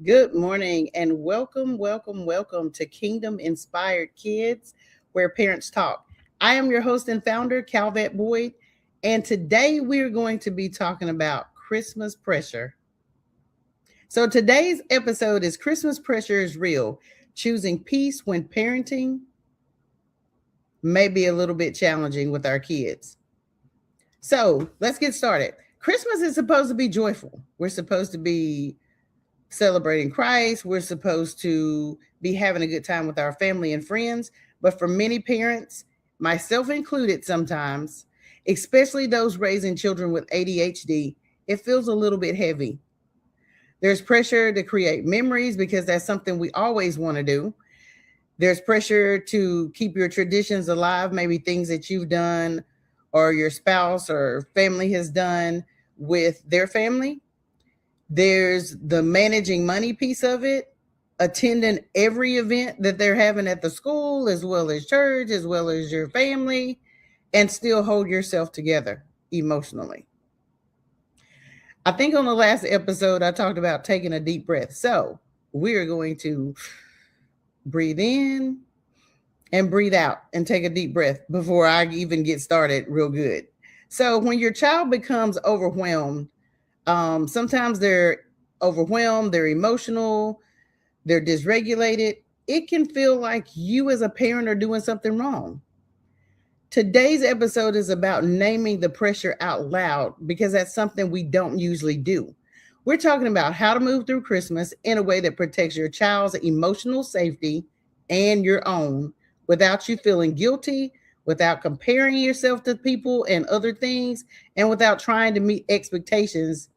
Good morning and welcome to Kingdom Inspired Kids, where parents talk. I am your host and founder, Calvette Boyd, and today we're going to be talking about Christmas pressure. So today's episode is Christmas pressure is real. Choosing peace when parenting may be a little bit challenging with our kids. So let's get started. Christmas is supposed to be joyful. We're supposed to be celebrating Christ. We're supposed to be having a good time with our family and friends. But for many parents, myself included sometimes, especially those raising children with ADHD, it feels a little bit heavy. There's pressure to create memories because that's something we always want to do. There's pressure to keep your traditions alive, maybe things that you've done or your spouse or family has done with their family. There's the managing money piece of it, attending every event that they're having at the school, as well as church, as well as your family, and still hold yourself together emotionally. I think on the last episode, I talked about taking a deep breath. So we are going to breathe in and breathe out and take a deep breath before I even get started real good. So when your child becomes overwhelmed, sometimes they're overwhelmed, they're emotional, they're dysregulated. It can feel like you as a parent are doing something wrong. Today's episode is about naming the pressure out loud because that's something we don't usually do. We're talking about how to move through Christmas in a way that protects your child's emotional safety and your own without you feeling guilty, without comparing yourself to people and other things, and without trying to meet expectations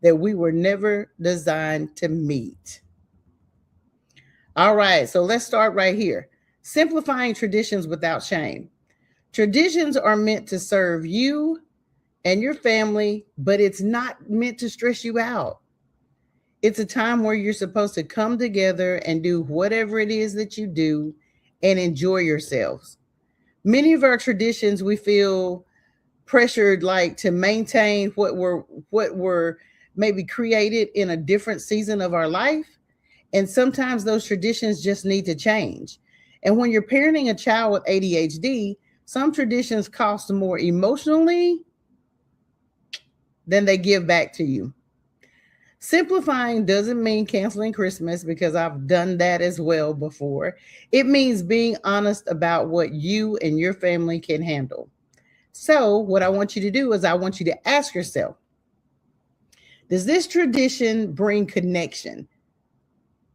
that we were never designed to meet. All right, so let's start right here. Simplifying traditions without shame. Traditions are meant to serve you and your family, but it's not meant to stress you out. It's a time where you're supposed to come together and do whatever it is that you do and enjoy yourselves. Many of our traditions we feel pressured like to maintain what were maybe created in a different season of our life, and sometimes those traditions just need to change. And when you're parenting a child with ADHD, some traditions cost more emotionally than they give back to you. Simplifying doesn't mean canceling Christmas because I've done that as well before. It means being honest about what you and your family can handle. So, what I want you to do is I want you to ask yourself, does this tradition bring connection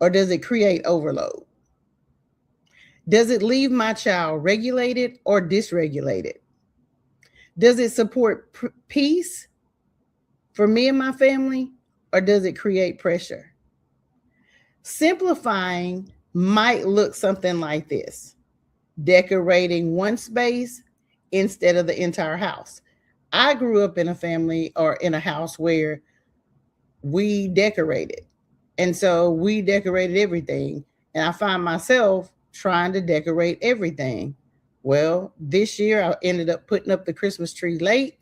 or does it create overload? Does it leave my child regulated or dysregulated? Does it support peace for me and my family or does it create pressure? Simplifying might look something like this: decorating one space instead of the entire house. I grew up in a family or in a house where we decorated. And so we decorated everything. And I find myself trying to decorate everything. Well, this year I ended up putting up the Christmas tree late.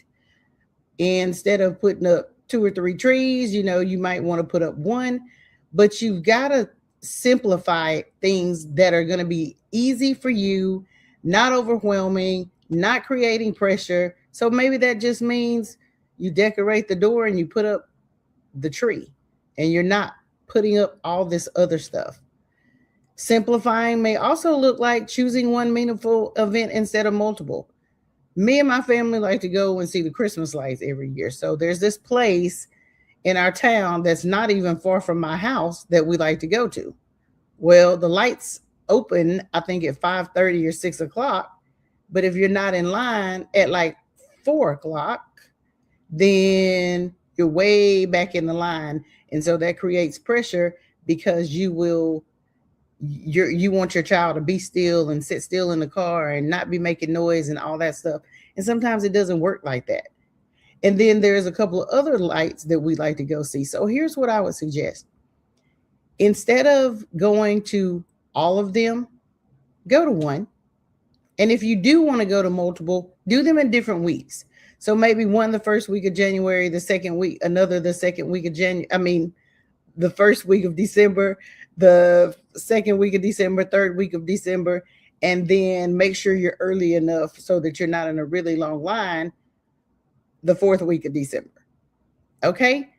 Instead of putting up two or three trees, you might want to put up one, but you've got to simplify things that are going to be easy for you, not overwhelming, not creating pressure. So maybe that just means you decorate the door and you put up the tree and you're not putting up all this other stuff. Simplifying may also look like choosing one meaningful event instead of multiple. Me and my family like to go and see the Christmas lights every year. So there's this place in our town that's not even far from my house that we like to go to. Well, the lights open, I think at 5:30 or 6 o'clock. But if you're not in line at like 4 o'clock, then you're way back in the line. And so that creates pressure because you want your child to be still and sit still in the car and not be making noise and all that stuff. And sometimes it doesn't work like that. And then there's a couple of other lights that we like to go see. So here's what I would suggest. Instead of going to all of them, go to one. And if you do want to go to multiple, do them in different weeks. So maybe one the first week of January, the second week, another the second week of January. the first week of December, the second week of December, third week of December, and then make sure you're early enough so that you're not in a really long line the fourth week of December. Okay?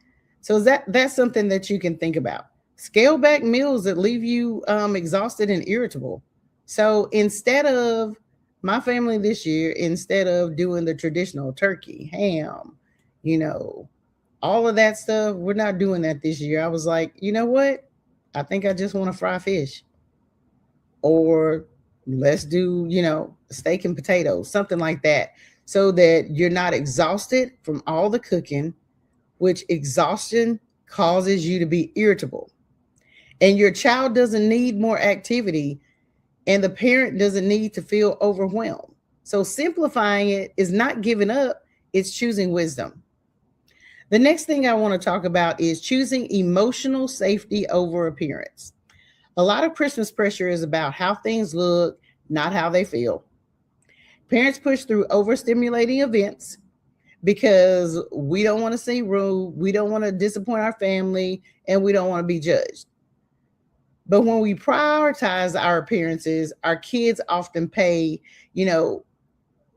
So that's something that you can think about. Scale back meals that leave you exhausted and irritable. So instead of my family this year, instead of doing the traditional turkey, ham, you know, all of that stuff, we're not doing that this year. I was like, you know what? I think I just want to fry fish. Or let's do, steak and potatoes, something like that. So that you're not exhausted from all the cooking, which exhaustion causes you to be irritable. And your child doesn't need more activity, and the parent doesn't need to feel overwhelmed. So simplifying it is not giving up, it's choosing wisdom. The next thing I want to talk about is choosing emotional safety over appearance. A lot of Christmas pressure is about how things look, not how they feel. Parents push through overstimulating events because we don't want to seem rude, we don't want to disappoint our family, and we don't want to be judged. But when we prioritize our appearances, our kids often pay,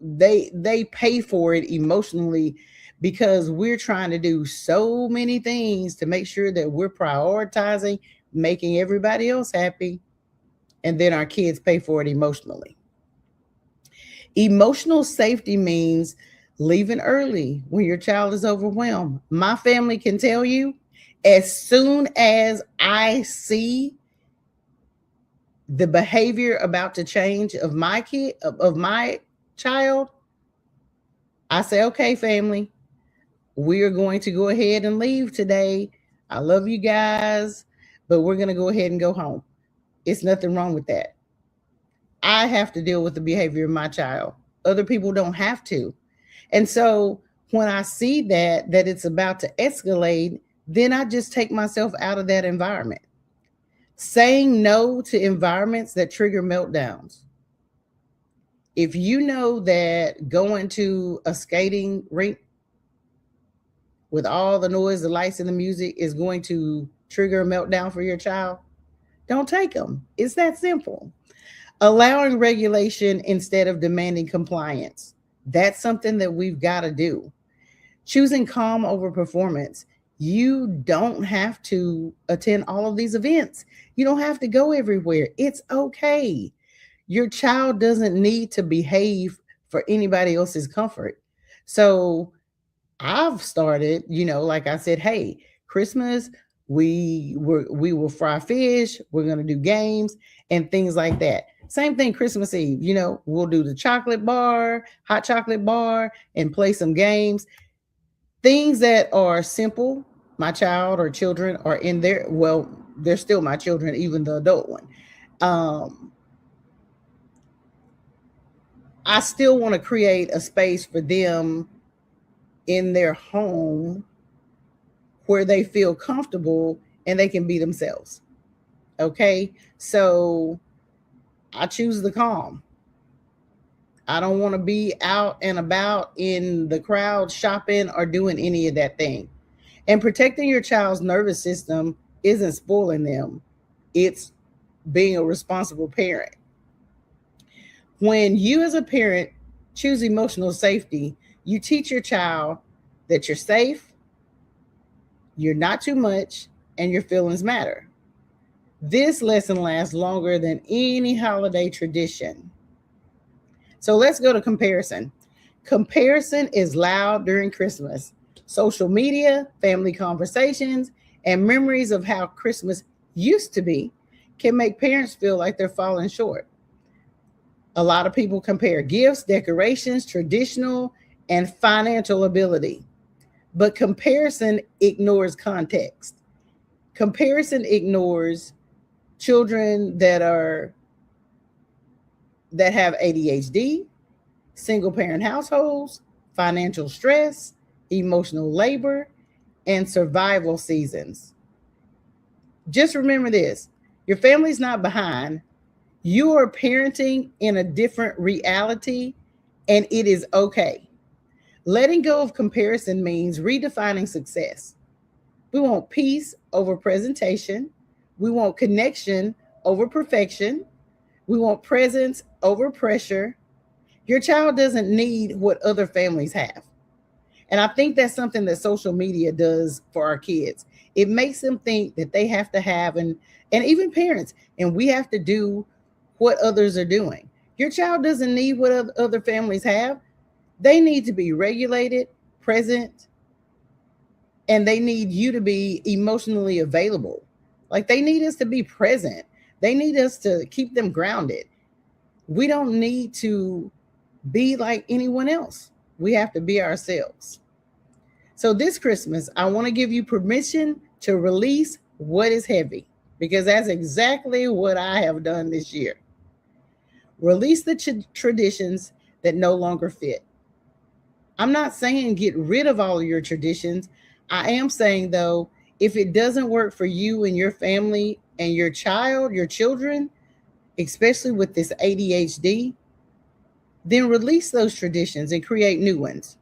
they pay for it emotionally because we're trying to do so many things to make sure that we're prioritizing making everybody else happy, and then our kids pay for it emotionally. Emotional safety means leaving early when your child is overwhelmed. My family can tell you, as soon as I see the behavior about to change of my kid, of my child, I say, okay, family, we are going to go ahead and leave today. I love you guys, but we're going to go ahead and go home. It's nothing wrong with that. I have to deal with the behavior of my child. Other people don't have to. And so when I see that it's about to escalate, then I just take myself out of that environment. Saying no to environments that trigger meltdowns. If you know that going to a skating rink with all the noise, the lights, and the music is going to trigger a meltdown for your child, don't take them. It's that simple. Allowing regulation instead of demanding compliance. That's something that we've got to do. Choosing calm over performance. You don't have to attend all of these events. You don't have to go everywhere. It's okay. Your child doesn't need to behave for anybody else's comfort. So I've started, like I said, hey, Christmas, we will fry fish, we're gonna do games and things like that. Same thing Christmas Eve, we'll do the chocolate bar, hot chocolate bar, and play some games. Things that are simple. My child or children are in there. Well, they're still my children, even the adult one. I still want to create a space for them in their home where they feel comfortable and they can be themselves. Okay. So I choose the calm. I don't want to be out and about in the crowd shopping or doing any of that thing. And protecting your child's nervous system isn't spoiling them, it's being a responsible parent. When you, as a parent, choose emotional safety, you teach your child that you're safe, you're not too much, and your feelings matter. This lesson lasts longer than any holiday tradition. So let's go to comparison. Comparison is loud during Christmas. Social media, family conversations, and memories of how Christmas used to be can make parents feel like they're falling short. A lot of people compare gifts, decorations, traditional, and financial ability. But comparison ignores context. Comparison ignores children that have ADHD, single parent households, financial stress, emotional labor, and survival seasons. Just remember this, your family's not behind. You are parenting in a different reality, and it is okay. Letting go of comparison means redefining success. We want peace, over presentation. We want connection over perfection. We want presence over pressure. Your child doesn't need what other families have. And I think that's something that social media does for our kids. It makes them think that they have to have, and even parents, and we have to do what others are doing. Your child doesn't need what other families have. They need to be regulated, present, and they need you to be emotionally available. Like they need us to be present. They need us to keep them grounded. We don't need to be like anyone else. We have to be ourselves. So this Christmas, I want to give you permission to release what is heavy, because that's exactly what I have done this year. Release the traditions that no longer fit. I'm not saying get rid of all of your traditions. I am saying, though, if it doesn't work for you and your family and your child, your children, especially with this ADHD, then release those traditions and create new ones.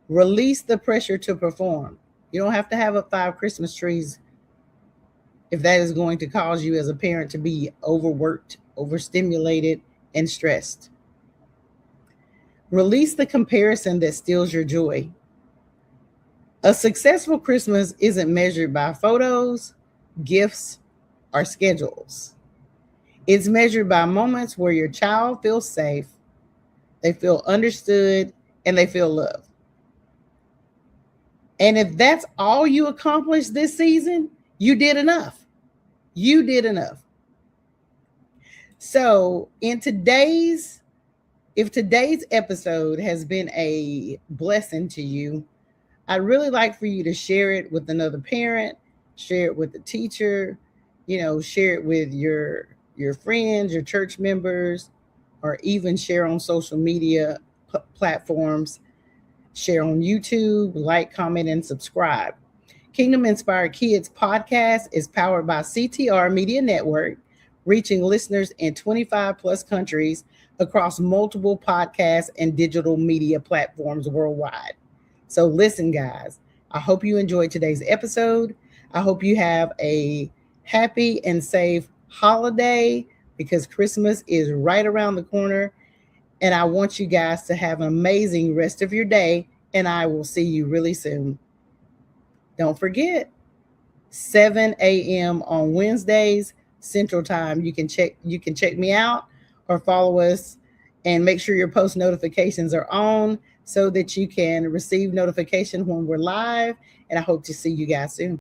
Release the pressure to perform. You don't have to have up 5 Christmas trees if that is going to cause you as a parent to be overworked, overstimulated, and stressed. Release the comparison that steals your joy. A successful Christmas isn't measured by photos, gifts, or schedules. It's measured by moments where your child feels safe, they feel understood, and they feel loved. And if that's all you accomplished this season, you did enough. You did enough. So, if today's episode has been a blessing to you, I'd really like for you to share it with another parent, share it with a teacher, share it with your friends, your church members, or even share on social media platforms. Share on YouTube, like, comment, and subscribe. Kingdom Inspired Kids podcast is powered by CTR Media Network, reaching listeners in 25 plus countries across multiple podcasts and digital media platforms worldwide. So listen, guys, I hope you enjoyed today's episode. I hope you have a happy and safe holiday, because Christmas is right around the corner. And I want you guys to have an amazing rest of your day. And I will see you really soon. Don't forget, 7 a.m. on Wednesdays, Central Time. You can check me out or follow us, and make sure your post notifications are on so that you can receive notification when we're live. And I hope to see you guys soon.